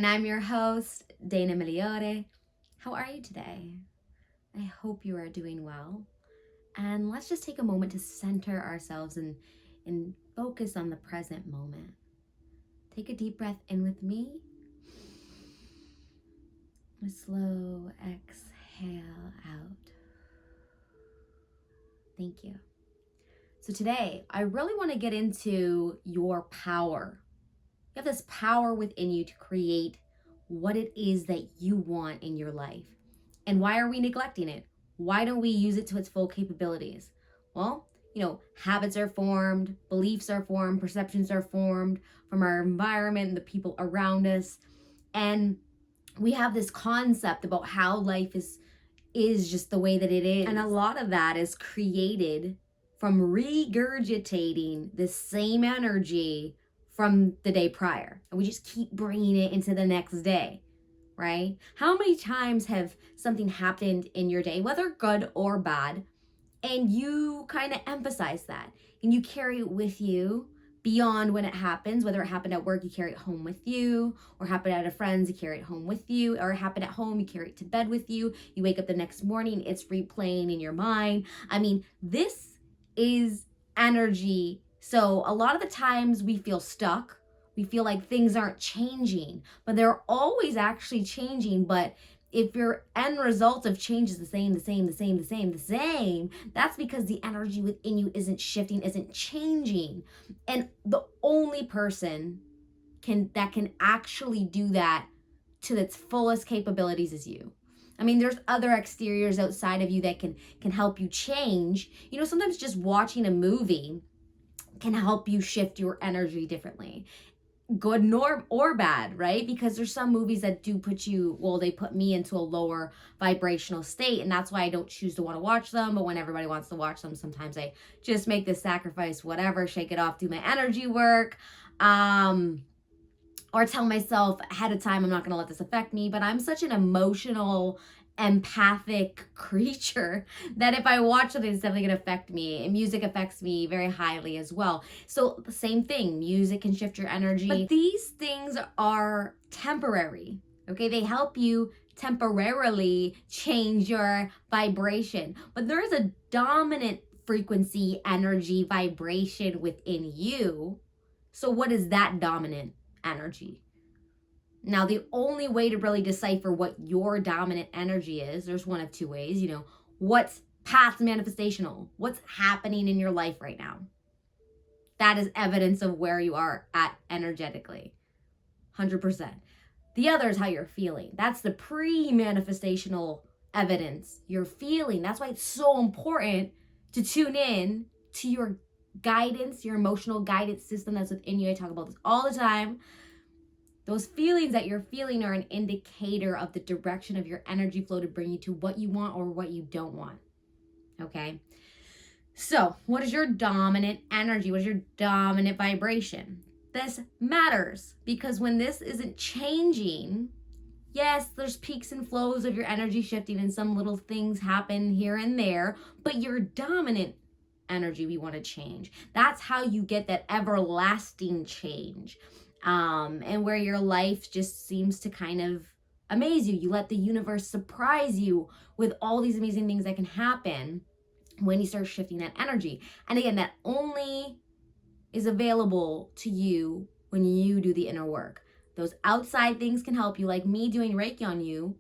And I'm your host, Dana Migliore. How are you today? I hope you are doing well. And let's just take a moment to center ourselves and focus on the present moment. Take a deep breath in with me. A slow exhale out. Thank you. So today, I really want to get into your power. You have this power within you to create what it is that you want in your life. And why are we neglecting it? Why don't we use it to its full capabilities? Well, habits are formed, beliefs are formed, perceptions are formed from our environment and the people around us. And we have this concept about how life is just the way that it is. And a lot of that is created from regurgitating the same energy from the day prior. And we just keep bringing it into the next day, right? How many times have something happened in your day, whether good or bad, and you kind of emphasize that and you carry it with you beyond when it happens, whether it happened at work, you carry it home with you, or happened at a friend's, you carry it home with you, or it happened at home, you carry it to bed with you. You wake up the next morning, it's replaying in your mind. I mean, this is energy. So a lot of the times we feel stuck. We feel like things aren't changing, but they're always actually changing. But if your end result of change is the same, that's because the energy within you isn't shifting, isn't changing. And the only person that can actually do that to its fullest capabilities is you. I mean, there's other exteriors outside of you that can help you change. Sometimes just watching a movie can help you shift your energy differently. Good or bad, right? Because there's some movies that do they put me into a lower vibrational state, and that's why I don't choose to want to watch them. But when everybody wants to watch them, sometimes I just make the sacrifice, whatever, shake it off, do my energy work, or tell myself ahead of time, I'm not going to let this affect me. But I'm such an emotional, empathic creature that if I watch something, it's definitely going to affect me. And music affects me very highly as well. So the same thing, music can shift your energy. But these things are temporary, okay? They help you temporarily change your vibration. But there is a dominant frequency, energy, vibration within you. So what is that dominant energy? Now, the only way to really decipher what your dominant energy is, there's one of two ways, what's past manifestational, what's happening in your life right now. That is evidence of where you are at energetically, 100%. The other is how you're feeling. That's the pre-manifestational evidence. You're feeling. That's why it's so important to tune in to your guidance, your emotional guidance system that's within you. I talk about this all the time. Those feelings that you're feeling are an indicator of the direction of your energy flow to bring you to what you want or what you don't want. Okay? So, what is your dominant energy? What is your dominant vibration? This matters because when this isn't changing, yes, there's peaks and flows of your energy shifting and some little things happen here and there, but your dominant energy we want to change. That's how you get that everlasting change. And where your life just seems to kind of amaze you. You let the universe surprise you with all these amazing things that can happen when you start shifting that energy. And again, that only is available to you when you do the inner work. Those outside things can help you, like me doing Reiki on you,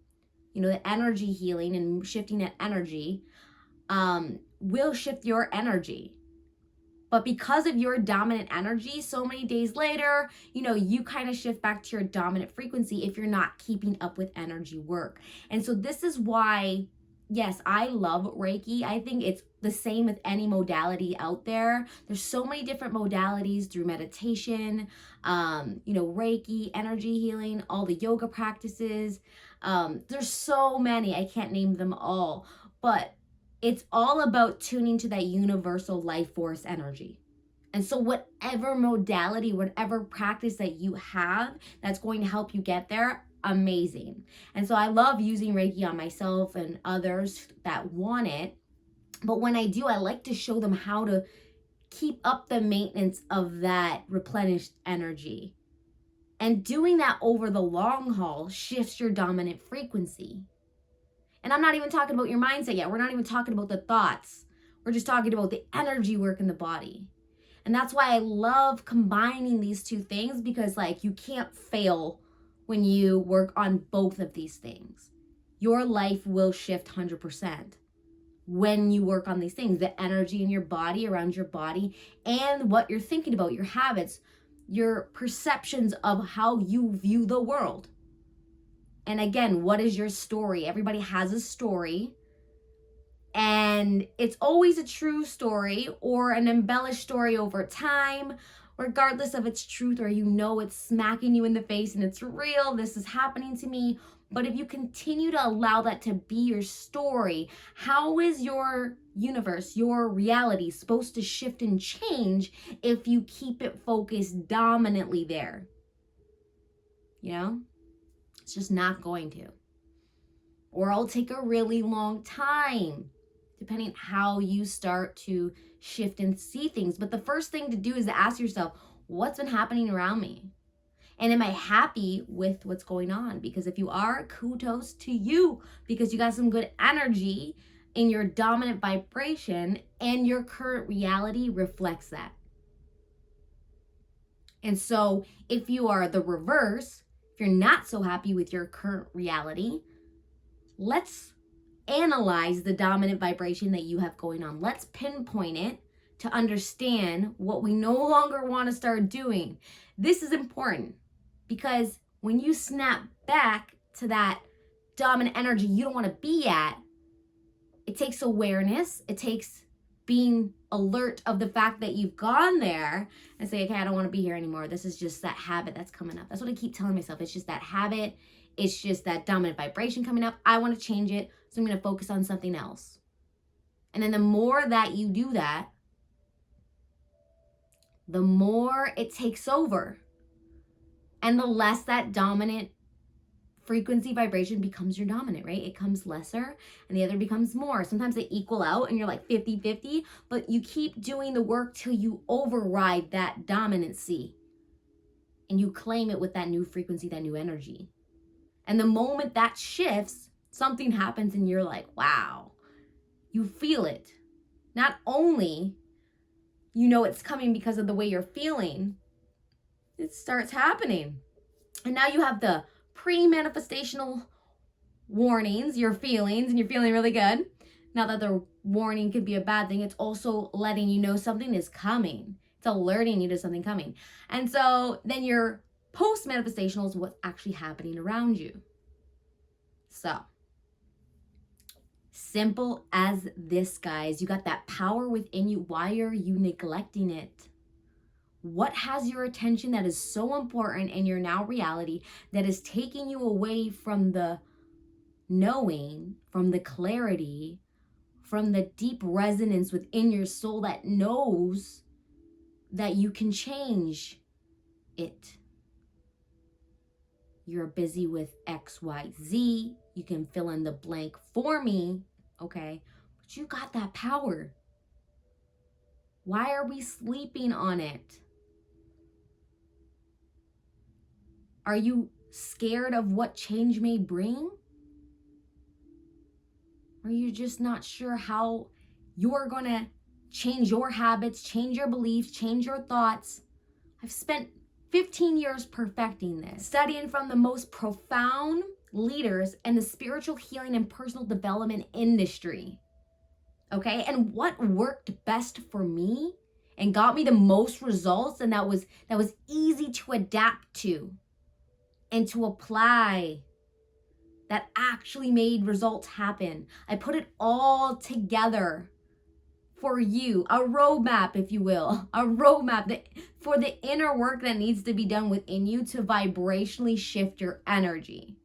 the energy healing and shifting that energy will shift your energy. But because of your dominant energy, so many days later, you kind of shift back to your dominant frequency if you're not keeping up with energy work. And so this is why, yes, I love Reiki. I think it's the same with any modality out there. There's so many different modalities through meditation, Reiki, energy healing, all the yoga practices. There's so many, I can't name them all, but it's all about tuning to that universal life force energy. And so whatever modality, whatever practice that you have that's going to help you get there, amazing. And so I love using Reiki on myself and others that want it. But when I do, I like to show them how to keep up the maintenance of that replenished energy. And doing that over the long haul shifts your dominant frequency. And I'm not even talking about your mindset yet. We're not even talking about the thoughts. We're just talking about the energy work in the body. And that's why I love combining these two things, because like you can't fail when you work on both of these things. Your life will shift 100% when you work on these things, the energy in your body, around your body, and what you're thinking about, your habits, your perceptions of how you view the world. And again, what is your story? Everybody has a story. And it's always a true story or an embellished story over time, regardless of its truth, or you know it's smacking you in the face and it's real, this is happening to me. But if you continue to allow that to be your story, how is your universe, your reality supposed to shift and change if you keep it focused dominantly there? You know, it's just not going to. Or it'll take a really long time, depending how you start to shift and see things. But the first thing to do is to ask yourself, what's been happening around me? And am I happy with what's going on? Because if you are, kudos to you, because you got some good energy in your dominant vibration, and your current reality reflects that. And so if you are the reverse, if you're not so happy with your current reality, let's analyze the dominant vibration that you have going on. Let's pinpoint it to understand what we no longer want to start doing. This is important, because when you snap back to that dominant energy you don't want to be at, it takes awareness. It takes being alert of the fact that you've gone there and say, okay, I don't want to be here anymore. This is just that habit that's coming up. That's what I keep telling myself. It's just that habit. It's just that dominant vibration coming up. I want to change it, so I'm going to focus on something else. And then the more that you do that, the more it takes over. And the less that dominant frequency vibration becomes your dominant, right? It comes lesser and the other becomes more. Sometimes they equal out and you're like 50-50, but you keep doing the work till you override that dominancy and you claim it with that new frequency, that new energy. And the moment that shifts, something happens and you're like, wow, you feel it. Not only you know it's coming because of the way you're feeling, it starts happening. And now you have the pre-manifestational warnings, your feelings, and you're feeling really good. Not that the warning could be a bad thing. It's also letting you know something is coming. It's alerting you to something coming. And so then your post-manifestational is what's actually happening around you. So, simple as this, guys. You got that power within you. Why are you neglecting it? What has your attention that is so important in your now reality that is taking you away from the knowing, from the clarity, from the deep resonance within your soul that knows that you can change it? You're busy with X, Y, Z. You can fill in the blank for me, okay? But you got that power. Why are we sleeping on it? Are you scared of what change may bring? Are you just not sure how you're going to change your habits, change your beliefs, change your thoughts? I've spent 15 years perfecting this, studying from the most profound leaders in the spiritual healing and personal development industry. Okay? And what worked best for me and got me the most results, and that was easy to adapt to and to apply, that actually made results happen. I put it all together for you, a roadmap, if you will, a roadmap for the inner work that needs to be done within you to vibrationally shift your energy.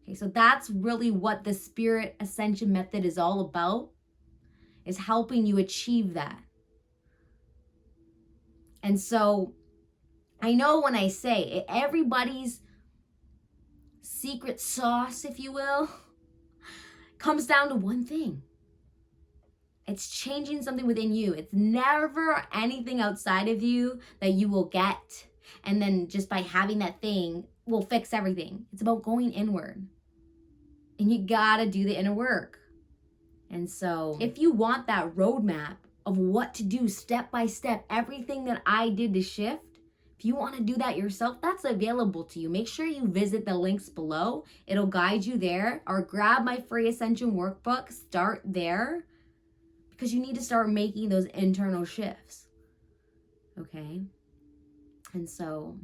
Okay, so that's really what the Spirit Ascension Method is all about, is helping you achieve that. And so I know when I say it, everybody's secret sauce, if you will, comes down to one thing. It's changing something within you. It's never anything outside of you that you will get. and then just by having that thing will fix everything. It's about going inward. And you gotta do the inner work. And so if you want that roadmap of what to do step by step, everything that I did to shift, if you want to do that yourself, that's available to you. Make sure you visit the links below. It'll guide you there, or grab my free Ascension workbook. Start there, because you need to start making those internal shifts. Okay? And so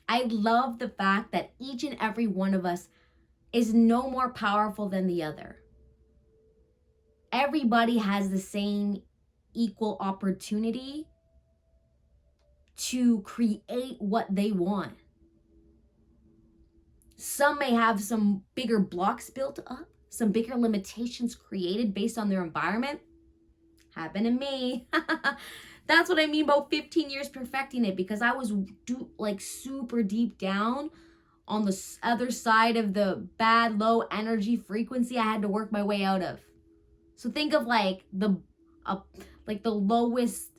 I love the fact that each and every one of us is no more powerful than the other. Everybody has the same equal opportunity to create what they want. Some may have some bigger blocks built up, some bigger limitations created based on their environment. Happened to me. That's what I mean about 15 years perfecting it, because I was like super deep down on the other side of the bad, low energy frequency I had to work my way out of. So think of like the lowest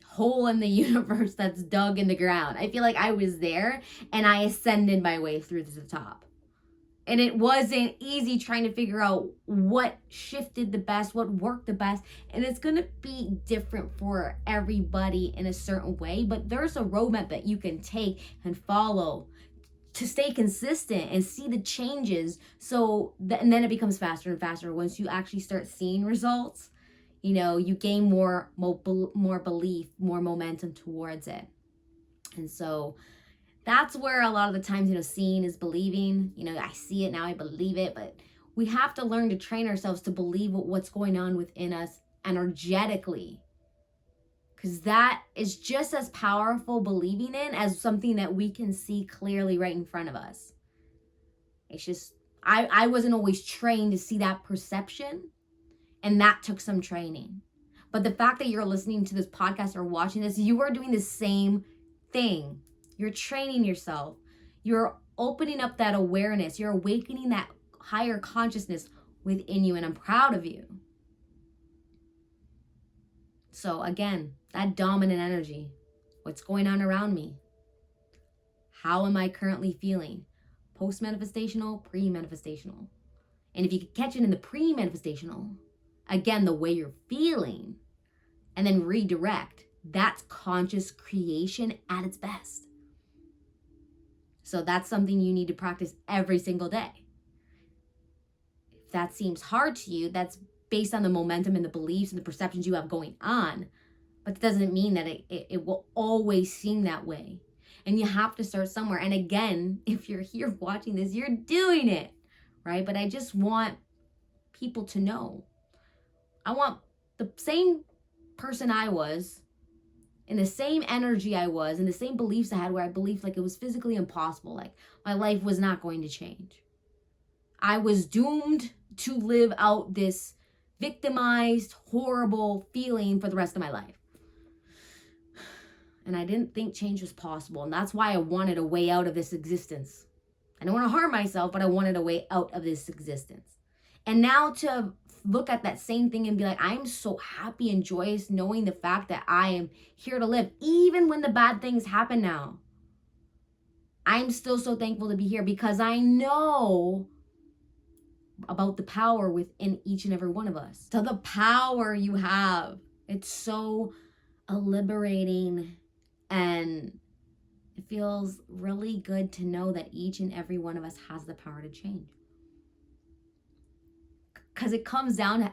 hole in the universe that's dug in the ground. I feel like I was there and I ascended my way through to the top. And it wasn't easy trying to figure out what shifted the best, what worked the best. And it's going to be different for everybody in a certain way. But there's a roadmap that you can take and follow to stay consistent and see the changes. And then it becomes faster and faster once you actually start seeing results. You know, you gain more belief, more momentum towards it. And so that's where a lot of the times, seeing is believing. I see it now, I believe it. But we have to learn to train ourselves to believe what's going on within us energetically. Because that is just as powerful, believing in, as something that we can see clearly right in front of us. It's just, I wasn't always trained to see that perception. And that took some training. But the fact that you're listening to this podcast or watching this, you are doing the same thing. You're training yourself. You're opening up that awareness. You're awakening that higher consciousness within you. And I'm proud of you. So again, that dominant energy. What's going on around me? How am I currently feeling? Post-manifestational, pre-manifestational. And if you could catch it in the pre-manifestational, again, the way you're feeling, and then redirect, that's conscious creation at its best. So that's something you need to practice every single day. If that seems hard to you, that's based on the momentum and the beliefs and the perceptions you have going on. But it doesn't mean that it will always seem that way. And you have to start somewhere. And again, if you're here watching this, you're doing it, right? But I just want people to know. I want the same person I was, in the same energy I was, in the same beliefs I had, where I believed like it was physically impossible, like my life was not going to change. I was doomed to live out this victimized, horrible feeling for the rest of my life. And I didn't think change was possible. And that's why I wanted a way out of this existence. I don't want to harm myself, but I wanted a way out of this existence. And now to look at that same thing and be like, I'm so happy and joyous knowing the fact that I am here to live, even when the bad things happen now. I'm still so thankful to be here, because I know about the power within each and every one of us. So the power you have, it's so liberating, and it feels really good to know that each and every one of us has the power to change. Because it comes down to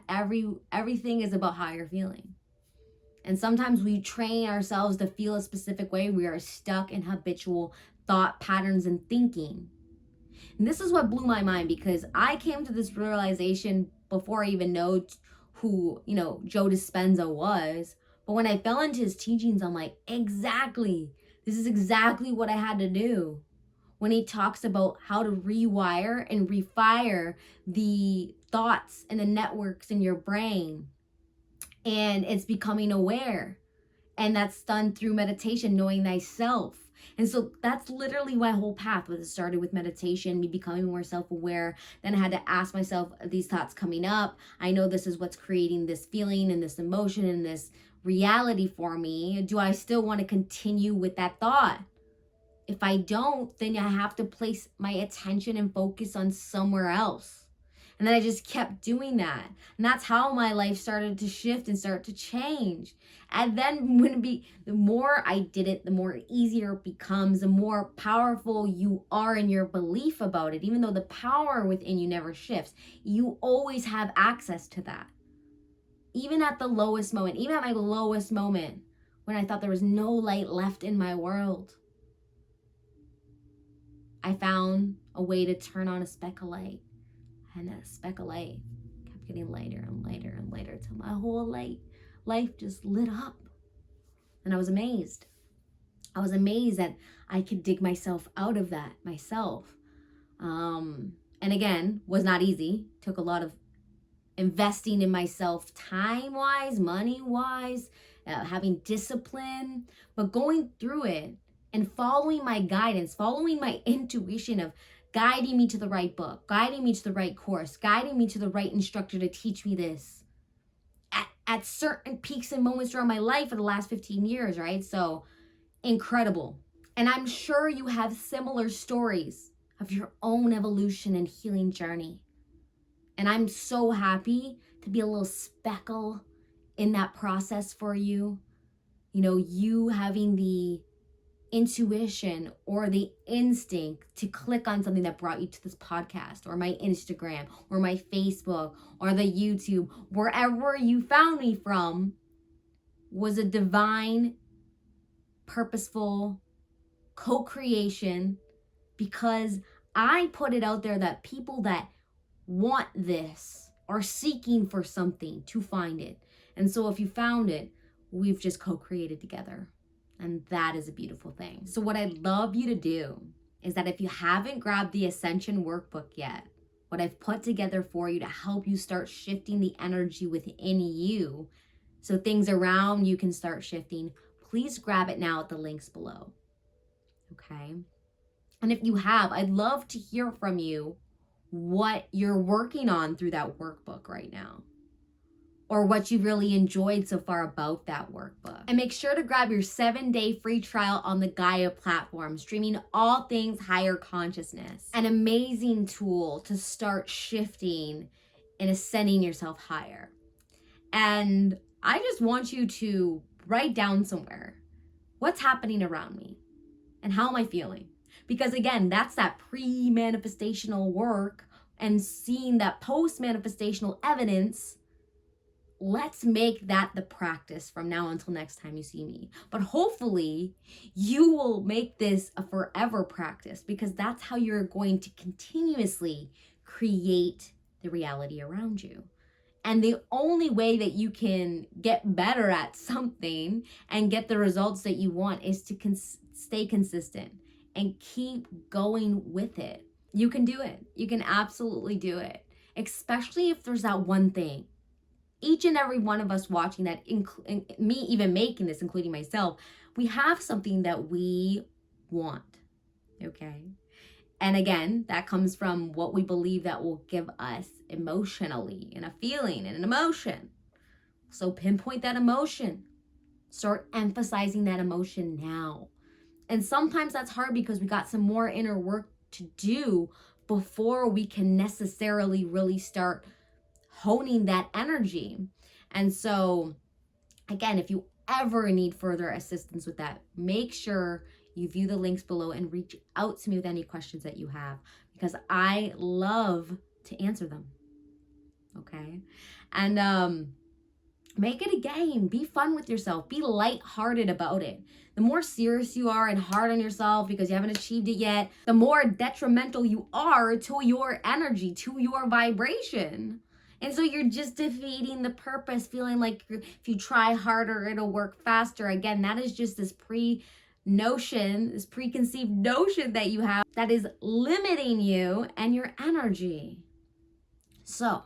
everything is about how you're feeling. And sometimes we train ourselves to feel a specific way. We are stuck in habitual thought patterns and thinking. And this is what blew my mind, because I came to this realization before I even know who, Joe Dispenza was. But when I fell into his teachings, I'm like, exactly. This is exactly what I had to do. When he talks about how to rewire and refire the thoughts and the networks in your brain. And it's becoming aware. And that's done through meditation, knowing thyself. And so that's literally my whole path. It started with meditation, me becoming more self-aware. Then I had to ask myself, these thoughts coming up, I know this is what's creating this feeling and this emotion and this reality for me, do I still want to continue with that thought? If I don't, then I have to place my attention and focus on somewhere else. And then I just kept doing that. And that's how my life started to shift and start to change. And then the more I did it, the more easier it becomes, the more powerful you are in your belief about it. Even though the power within you never shifts, you always have access to that. Even at the lowest moment, even at my lowest moment, when I thought there was no light left in my world, I found a way to turn on a speck of light. And that speck of light kept getting lighter and lighter and lighter till my whole life just lit up. And I was amazed. I was amazed that I could dig myself out of that myself. And again, was not easy. Took a lot of investing in myself, time-wise, money-wise, having discipline. But going through it and following my guidance, following my intuition of guiding me to the right book, guiding me to the right course, guiding me to the right instructor to teach me this at certain peaks and moments throughout my life for the last 15 years, right? So incredible. And I'm sure you have similar stories of your own evolution and healing journey. And I'm so happy to be a little speckle in that process for you. You know, you having the intuition or the instinct to click on something that brought you to this podcast or my Instagram or my Facebook or the YouTube, wherever you found me from, was a divine, purposeful co-creation, because I put it out there that people that want this are seeking for something to find it. And so if you found it, we've just co-created together. And that is a beautiful thing. So what I'd love you to do is that if you haven't grabbed the Ascension Workbook yet, what I've put together for you to help you start shifting the energy within you so things around you can start shifting, please grab it now at the links below. Okay? And if you have, I'd love to hear from you what you're working on through that workbook right now, or what you've really enjoyed so far about that workbook. And make sure to grab your 7-day free trial on the GAIA platform, streaming all things higher consciousness. An amazing tool to start shifting and ascending yourself higher. And I just want you to write down somewhere, what's happening around me and how am I feeling? Because again, that's that pre-manifestational work and seeing that post-manifestational evidence. Let's make that the practice from now until next time you see me. But hopefully you will make this a forever practice, because that's how you're going to continuously create the reality around you. And the only way that you can get better at something and get the results that you want is to stay consistent and keep going with it. You can do it. You can absolutely do it, especially if there's that one thing. Each and every one of us watching that, me even making this, including myself, we have something that we want, okay? And again, that comes from what we believe that will give us emotionally, and a feeling and an emotion. So pinpoint that emotion. Start emphasizing that emotion now. And sometimes that's hard because we got some more inner work to do before we can necessarily really start honing that energy. And so again, if you ever need further assistance with that, make sure you view the links below and reach out to me with any questions that you have, because I love to answer them. Okay? And make it a game. Be fun with yourself. Be lighthearted about it. The more serious you are and hard on yourself because you haven't achieved it yet, the more detrimental you are to your energy, to your vibration. And so you're just defeating the purpose, feeling like if you try harder, it'll work faster. Again, that is just this preconceived notion that you have that is limiting you and your energy. So,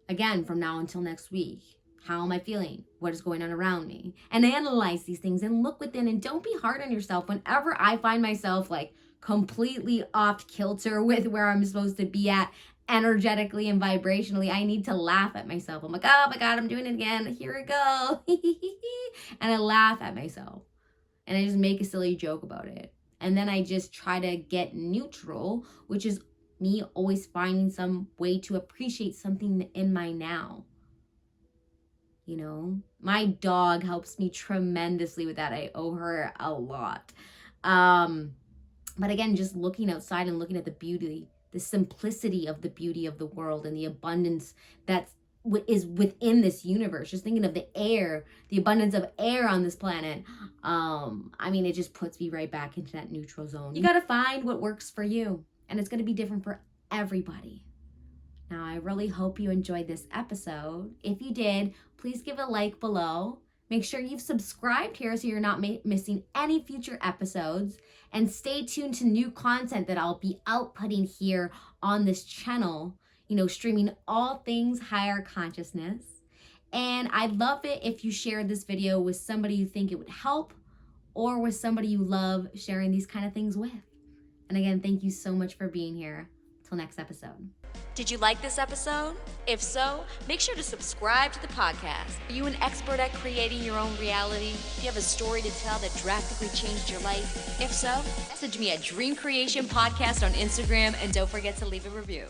again, from now until next week, how am I feeling? What is going on around me? And analyze these things and look within, and don't be hard on yourself. Whenever I find myself like completely off kilter with where I'm supposed to be at energetically and vibrationally, I need to laugh at myself. I'm like, oh my God, I'm doing it again. Here we go. And I laugh at myself. And I just make a silly joke about it. And then I just try to get neutral, which is me always finding some way to appreciate something in my now. You know, my dog helps me tremendously with that. I owe her a lot. But again, just looking outside and looking at the beauty, the simplicity of the beauty of the world and the abundance that is within this universe. Just thinking of the air, the abundance of air on this planet. I mean, it just puts me right back into that neutral zone. You got to find what works for you, and it's going to be different for everybody. Now, I really hope you enjoyed this episode. If you did, please give a like below. Make sure you've subscribed here so you're not missing any future episodes. And stay tuned to new content that I'll be outputting here on this channel, you know, streaming all things higher consciousness. And I'd love it if you shared this video with somebody you think it would help, or with somebody you love sharing these kind of things with. And again, thank you so much for being here. Till next episode. Did you like this episode? If so, make sure to subscribe to the podcast. Are you an expert at creating your own reality? Do you have a story to tell that drastically changed your life? If so, message me at Dream Creation Podcast on Instagram, and don't forget to leave a review.